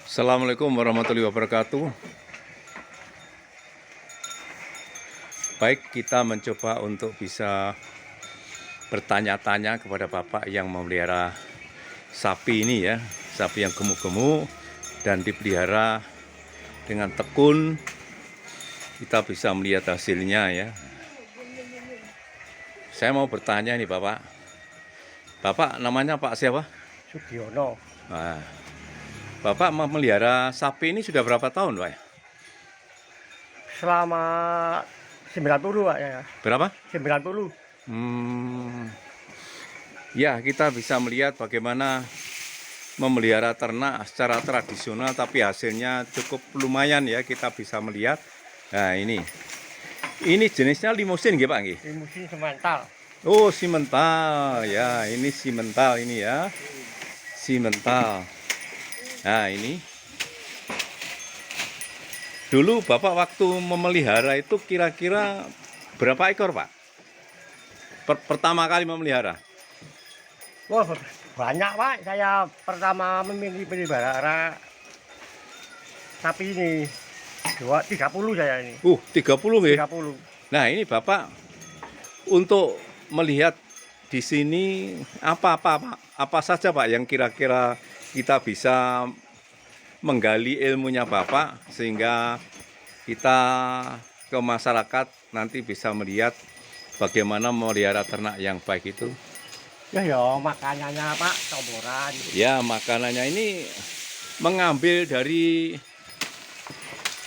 Assalamualaikum warahmatullahi wabarakatuh. Baik, kita mencoba untuk bisa bertanya-tanya kepada Bapak yang memelihara sapi ini ya, sapi yang gemuk-gemuk dan dipelihara dengan tekun. Kita bisa melihat hasilnya ya. Saya mau bertanya nih Bapak. Bapak namanya Pak siapa? Sugiono. Nah, Bapak memelihara sapi ini sudah berapa tahun, Pak? Selama 90 Pak ya. Berapa? 90. Ya, kita bisa melihat bagaimana memelihara ternak secara tradisional, tapi hasilnya cukup lumayan ya, kita bisa melihat. Nah, ini jenisnya limusin nggih, Pak nggih? Limusin semental. Oh, simental. Ya, ini simental ini ya. Simental. Nah, ini. Dulu Bapak waktu memelihara itu kira-kira berapa ekor, Pak? Pertama kali memelihara? Wah, banyak Pak. Saya pertama memiliki pelihara sapi ini 30 saya ini. 30 nggih. 30. Nah, ini Bapak untuk melihat di sini apa saja Pak yang kira-kira kita bisa menggali ilmunya Bapak sehingga kita ke masyarakat nanti bisa melihat bagaimana memelihara ternak yang baik itu. Ya makanannya Pak, comboran. Ya, makanannya ini mengambil dari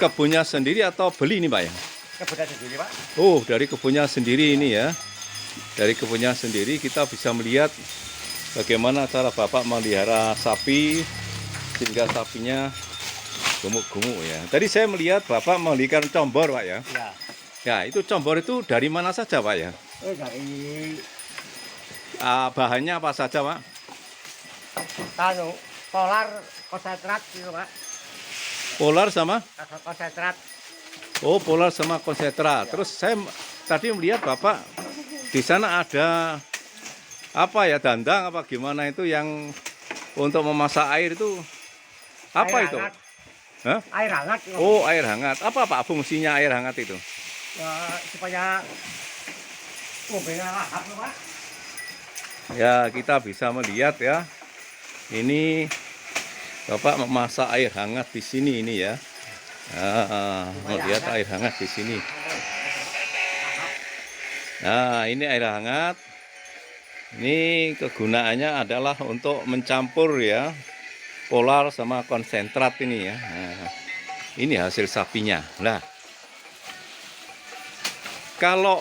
kebunnya sendiri atau beli ini Pak ya? Kebunnya sendiri Pak. Oh, dari kebunnya sendiri ini ya. Dari kebunnya sendiri kita bisa melihat bagaimana cara Bapak memelihara sapi sehingga sapinya gemuk-gemuk ya. Tadi saya melihat Bapak memberikan combor Pak ya. Ya. Ya, itu combor itu dari mana saja Pak ya? Dari Bahannya apa saja Pak? polar konsentrat gitu Pak. Polar sama? Konsentrat. Oh, polar sama konsentrat. Terus saya tadi melihat Bapak di sana ada apa ya, dandang apa gimana itu yang untuk memasak air itu apa Air itu? hangat. Hah? Air hangat. Oh, air hangat. Apa Pak fungsinya air hangat itu? Ya, supaya mobilnya lahap Pak. Ya, kita bisa melihat ya. Ini Bapak memasak air hangat di sini ini ya. Melihat air hangat di sini. Nah, ini air hangat. Ini kegunaannya adalah untuk mencampur ya polar sama konsentrat ini ya. Nah, ini hasil sapinya. Nah, kalau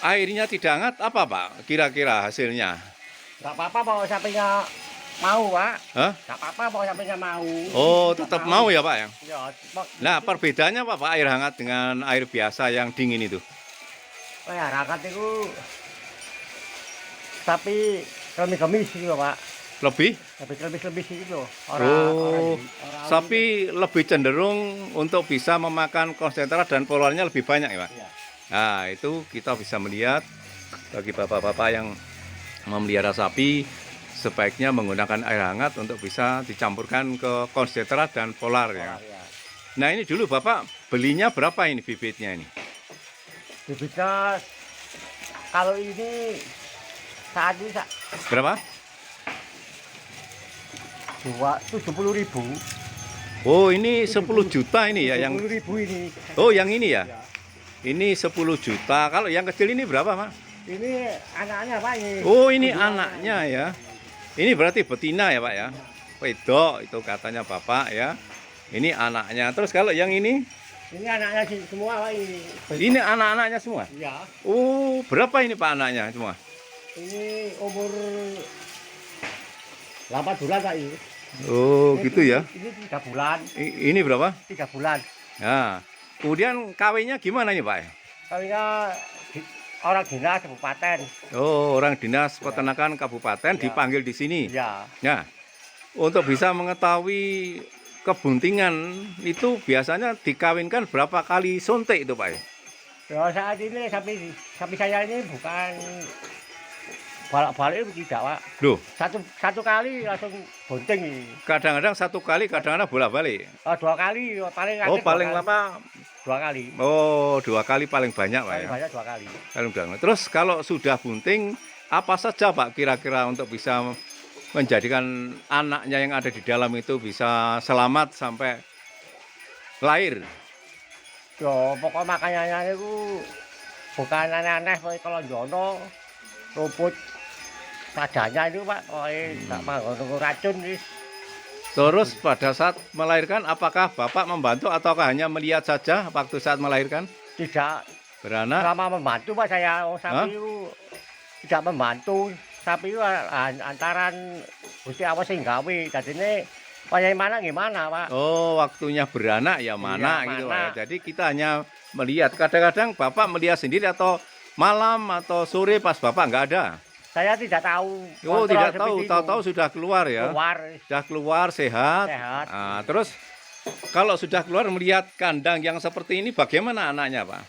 airnya tidak hangat apa Pak? Kira-kira hasilnya? Nggak apa-apa kalau sapinya mau Pak. Hah? Nggak apa-apa kalau sapinya mau. Oh, tetap mau ya Pak ya? Ya, Nah, perbedaannya apa Pak air hangat dengan air biasa yang dingin itu? air hangat itu sapi kemis-kemis gitu Pak. Lebih? Lebih kemis-kemis gitu. Sapi lebih cenderung untuk bisa memakan konsentrat dan polarnya lebih banyak ya Pak? Iya. Nah, itu kita bisa melihat bagi bapak-bapak yang memelihara sapi sebaiknya menggunakan air hangat untuk bisa dicampurkan ke konsentrat dan polar ya. Iya. Nah, ini dulu Bapak belinya berapa ini bibitnya ini? Bibitnya kalau ini saat ini Berapa? 70.000. Oh, ini 10 juta ini ya yang 70.000 ini. Oh, yang ini ya. Ya. Ini 10 juta. Kalau yang kecil ini berapa, Pak? Ini anaknya Pak ini. Oh, ini anaknya ya. Ini berarti betina ya, Pak ya. Wedok itu katanya Bapak ya. Ini anaknya. Terus kalau yang ini? Ini anaknya semua Pak ini. Ini anak-anaknya semua. Iya. Oh, berapa ini Pak anaknya semua? Ini umur 8 bulan Pak ini. Oh, gitu ya. Ini 3 bulan. Ini berapa? 3 bulan. Nah, kemudian kawinnya gimana nih, Pak? Kawinnya orang dinas kabupaten. Oh, orang dinas peternakan kabupaten Ya. dipanggil di sini. Ya. Nah, untuk bisa mengetahui kebuntingan itu biasanya dikawinkan berapa kali suntik itu, Pak? Ya saat ini sapi saya ini bukan Balak-balik tidak, Pak. Loh, Satu kali langsung bunting. kadang-kadang satu kali, kadang-kadang bolak-balik. Oh, 2 kali paling Oh, akhir paling 2 kali. lama. 2 kali. Oh, 2 kali paling banyak Pak Paling ya. banyak 2 kali. Paling banyak. Terus kalau sudah bunting, apa saja Pak kira-kira untuk bisa menjadikan anaknya yang ada di dalam itu bisa selamat sampai lahir? Yo, pokok makanannya itu bukan aneh-aneh kayak kalau jono rumput padanya itu Pak, tak manggon racun wis. Terus pada saat melahirkan, apakah Bapak membantu ataukah hanya melihat saja waktu saat melahirkan? Tidak Beranak? lama membantu Pak saya, sapi itu tidak membantu. Sapi itu antaran Gusti Allah sing gawe. Dadine bagaimana gimana Pak? Oh, waktunya beranak ya mana Iya, gitu mana. Pak ya. Jadi kita hanya melihat. Kadang-kadang Bapak melihat sendiri atau malam atau sore pas Bapak nggak ada. Saya tidak tahu. Oh, kontrol tidak seperti tahu. itu. Tahu-tahu sudah keluar ya. Keluar Sudah keluar sehat. sehat. Nah, terus kalau sudah keluar melihat kandang yang seperti ini, bagaimana anaknya Pak?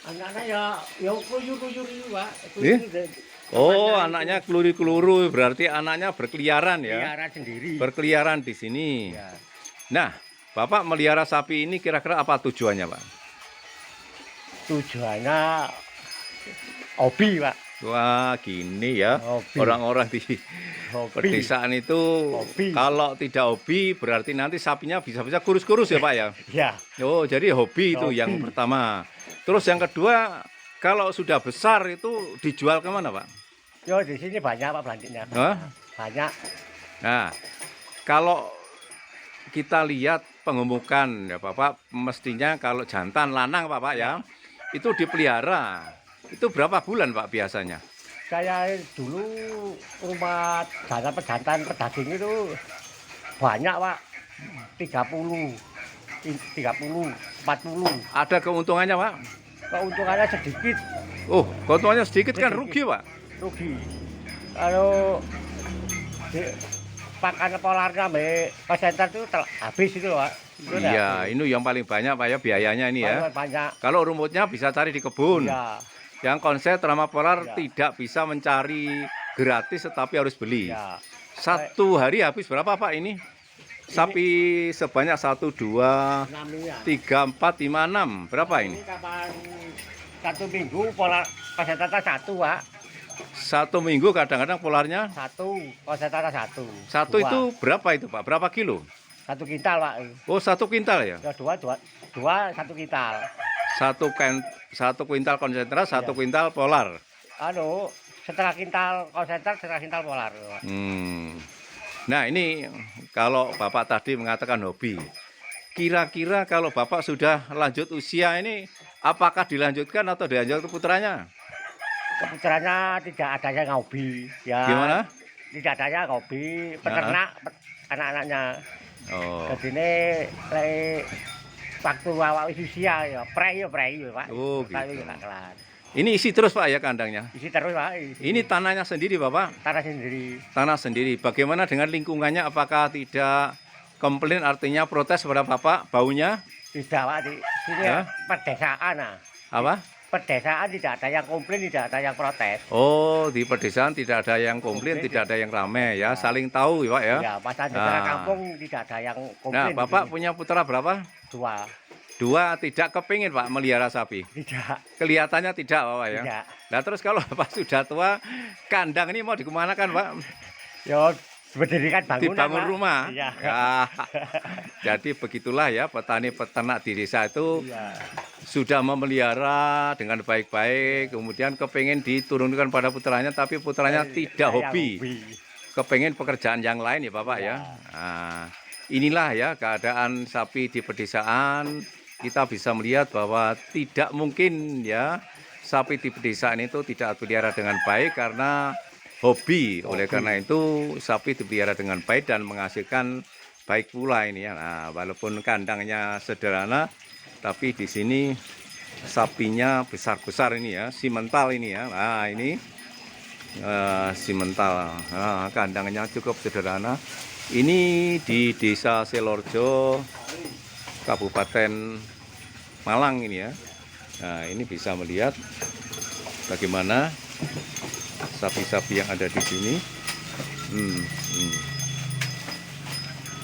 Anak-anak ya kuyur-kuyur itu Pak. Eh? Kuyur, Oh, Temannya anaknya keluru-keluru, berarti anaknya berkeliaran ya. Piara sendiri. Berkeliaran di sini. Ya. Nah, Bapak melihara sapi ini kira-kira apa tujuannya, Pak? Tujuannya hobi Pak. Wah, gini ya. Hobi. Orang-orang di Hobi. pedesaan itu Hobi. kalau tidak hobi berarti nanti sapinya bisa-bisa kurus-kurus ya, Pak ya. Ya. Oh, jadi hobi itu Hobi. yang pertama. Terus yang kedua, kalau sudah besar itu dijual kemana, Pak? Yo di sini banyak Pak belantiknya. Hah? Banyak. Nah, kalau kita lihat pengemukan ya Bapak, mestinya kalau jantan lanang Bapak ya, itu dipelihara. Itu berapa bulan Pak biasanya? Saya dulu rumah jantan pedaging itu banyak Pak. 30, 40. Ada keuntungannya Pak? Keuntungannya sedikit, Oh, keuntungannya sedikit kan rugi Pak? rugi. Kalau di, pakan polarnya sampai presenter itu habis itu Pak. Itu udah Iya, habis. ini yang paling banyak Pak ya biayanya ini ya. Banyak. Kalau rumputnya bisa cari di kebun. Ya, Yang konsep Rama Polar Ya. tidak bisa mencari gratis tetapi harus beli. ya. Satu hari habis berapa Pak ini? Sapi sebanyak 1, 2, Namanya. 3, 4, 5, 6. Berapa ini? Ini kapan 1 minggu pola konsentrata 1 Pak. 1 minggu kadang-kadang polarnya 1 konsentrata 1. satu itu berapa itu Pak? Berapa kilo? 1 kintal Pak. Oh 1 kintal ya? Ya 2 1 kintal. 1 kuintal konsentrat, 1 Iya. kuintal polar. Anu, setengah kintal konsentrat, setengah kintal polar. Pak. Nah ini kalau Bapak tadi mengatakan hobi. Kira-kira kalau Bapak sudah lanjut usia ini, apakah dilanjutkan atau dilanjut ke putranya? Keputusannya tidak ada yang hobi. Ya, Gimana? Tidak ada yang hobi, peternak anak-anaknya. Oh, Jadi ini waktu awal usia ya, prei ya Pak. Oh, Tapi gitu. nggak kelar. ini isi terus Pak ya kandangnya? Isi terus Pak. Isi. Ini tanahnya sendiri Bapak? tanah sendiri. Tanah sendiri. Bagaimana dengan lingkungannya? Apakah tidak komplain artinya protes pada Bapak baunya? Tidak Pak, di sini Ya? pedesaan nah. Apa? Pedesaan tidak ada yang komplain, tidak ada yang protes. Oh, di pedesaan tidak ada yang komplain, Komplain, tidak ada yang ramai ya, Ya. saling tahu ya Pak ya. Ya, pas di Nah. kampung tidak ada yang Nah, komplain. Bapak di sini. punya putra berapa? 2. 2, tidak kepingin Pak melihara sapi. Tidak. Kelihatannya tidak Bapak ya. Tidak. Nah terus kalau Bapak sudah tua, kandang ini mau dikemanakan Pak? Ya, berdirikan bangunan Dibangun Pak. rumah. Iya. Ya. Jadi begitulah ya petani peternak di desa itu Iya. sudah memelihara dengan baik-baik, kemudian kepingin diturunkan pada putranya, tapi putranya tidak Saya hobi. Kepengen pekerjaan yang lain ya Bapak ya. Ya. Nah, inilah ya keadaan sapi di pedesaan. Kita bisa melihat bahwa tidak mungkin ya sapi di pedesaan itu tidak dipelihara dengan baik karena hobi. Oleh karena itu sapi dipelihara dengan baik dan menghasilkan baik pula ini ya. Nah, walaupun kandangnya sederhana, tapi di sini sapinya besar-besar ini ya, simental ini ya. Nah, ini simental. Nah, kandangnya cukup sederhana. Ini di Desa Selorjo, Kabupaten Malang ini ya. Nah, ini bisa melihat bagaimana sapi-sapi yang ada di sini. Hmm, hmm.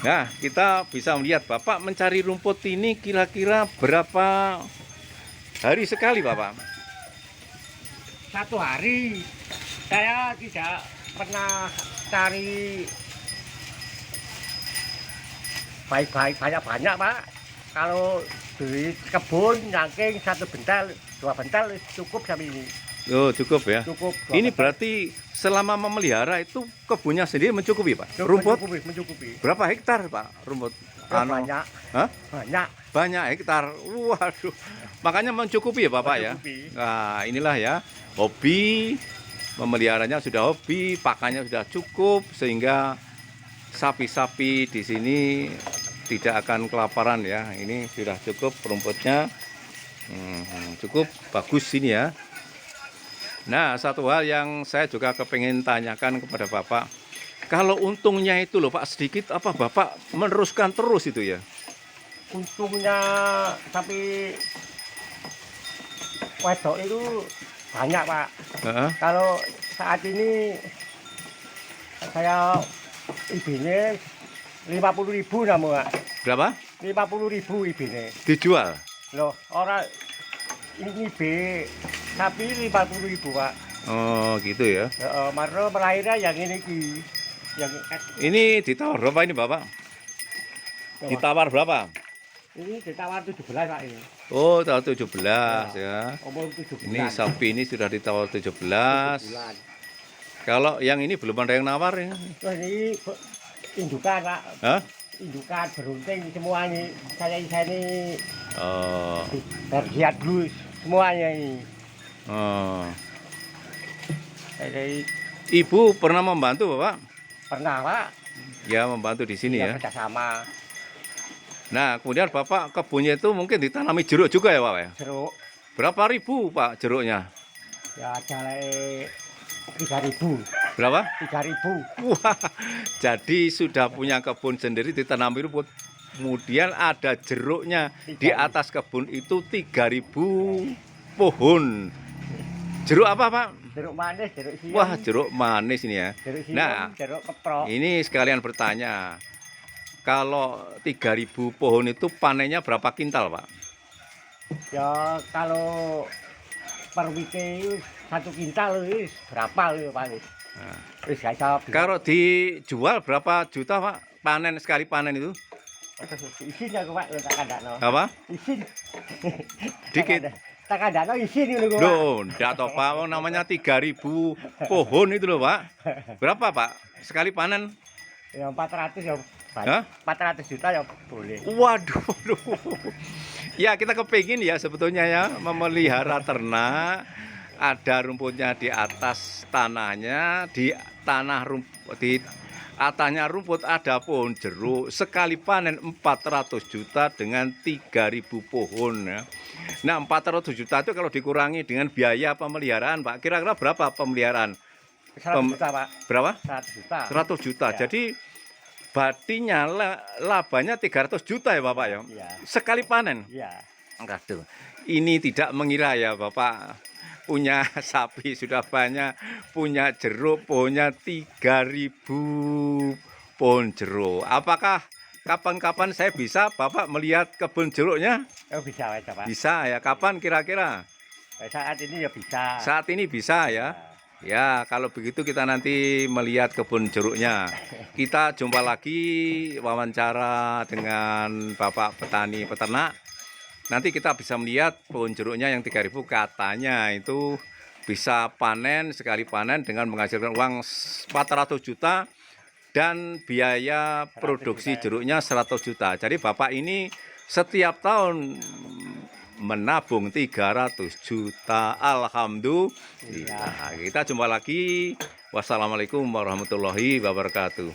Nah, kita bisa melihat Bapak mencari rumput ini kira-kira berapa hari sekali, Bapak? Satu hari saya tidak pernah cari baik-baik banyak-banyak, Pak. Kalau di kebun nyangking satu bentel, dua bentel cukup sampai ini. Oh, cukup ya. Cukup. Ini berarti selama memelihara itu kebunnya sendiri mencukupi, Pak? cukup, Rumput mencukupi. berapa hektar, Pak? Rumput Banyak. Hah? Banyak. Banyak hektar. Waduh. Makanya mencukupi ya, Bapak ya. Mencukupi. Nah, inilah ya. Hobi memeliharanya sudah hobi, pakannya sudah cukup sehingga sapi-sapi di sini tidak akan kelaparan ya. Ini sudah cukup rumputnya. Cukup bagus ini ya. Nah, satu hal yang saya juga kepengen tanyakan kepada Bapak, kalau untungnya itu loh Pak sedikit, apa Bapak meneruskan terus itu ya? Untungnya tapi wedok itu banyak, Pak. Heeh. Kalau saat ini saya ibine 50.000 namu, Pak. Berapa? 50.000 ibine. Dijual? Loh, orang ini sapi 50.000, Pak. Oh gitu ya. Marno melahirnya yang ini ki. Yang Ini ditawar berapa ini Bapak? Ditawar berapa? ini ditawar 17, Pak ini. Oh, tahun 17 ya. Umur 7 bulan. Ini sapi ini sudah ditawar 17. 7 bulan. Kalau yang ini belum ada yang nawar ya. Terus ini indukan, Pak. Hah? Indukan berunting semuanya. Saya ini Oh. bergiat blues semuanya ini. Oh. Jadi Ibu pernah membantu Bapak? pernah, Pak. Ya, membantu di sini ya. Kerjasama Nah, kemudian Bapak kebunnya itu mungkin ditanami jeruk juga ya Pak ya? jeruk. Berapa ribu Pak jeruknya? Ya jalan 3.000. Berapa? 3.000. Wah, jadi sudah punya kebun sendiri ditanami rumput. Kemudian ada jeruknya di atas kebun itu 3.000 pohon. Jeruk apa Pak? Jeruk manis, jeruk siam. Wah, jeruk manis ini ya. Jeruk siam, Nah, jeruk keprok. ini sekalian bertanya. Kalau 3.000 pohon itu panennya berapa kintal Pak? Ya kalau per wike 1 kintal wis berapa lho, Pak? Nah, Wis gak bisa. kalau dijual berapa juta Pak? Panen sekali panen itu? Isin aku, Pak, tak kandakno. Apa? Isin. Dikit. Tak kandakno isin ngono ku, Pak. Loh, enggak toh Pak, wong namanya 3.000 pohon itu loh Pak. Berapa Pak? Sekali panen? Ya 400 ya. Hah? 400 juta ya boleh. Waduh, waduh. Ya kita kepingin ya sebetulnya ya memelihara ternak. Ada rumputnya di atas tanahnya, di tanah rumput, di atasnya rumput ada pohon jeruk. Sekali panen 400 juta dengan 3.000 pohon ya. Nah 400 juta itu kalau dikurangi dengan biaya pemeliharaan Pak, kira-kira berapa pemeliharaan? 100 juta, Pak. Berapa? 100 juta. 100 juta. Ya. Jadi batinya labanya 300 juta ya Bapak ya. Iya. Sekali panen. Iya. Aduh. Ini tidak mengira ya Bapak punya sapi sudah banyak, punya jeruk pohonnya 3.000 pohon jeruk. Apakah kapan-kapan saya bisa Bapak melihat kebun jeruknya? Oh, bisa aja, Pak. Bisa ya. Kapan kira-kira? Saat ini ya bisa. Saat ini bisa ya. Ya, kalau begitu kita nanti melihat kebun jeruknya. Kita jumpa lagi wawancara dengan Bapak petani peternak. Nanti kita bisa melihat pohon jeruknya yang 3.000 katanya itu bisa panen, sekali panen dengan menghasilkan uang 400 juta dan biaya produksi jeruknya 100 juta. Jadi Bapak ini setiap tahun menabung 300 juta. Alhamdulillah. Kita jumpa lagi. Wassalamualaikum warahmatullahi wabarakatuh.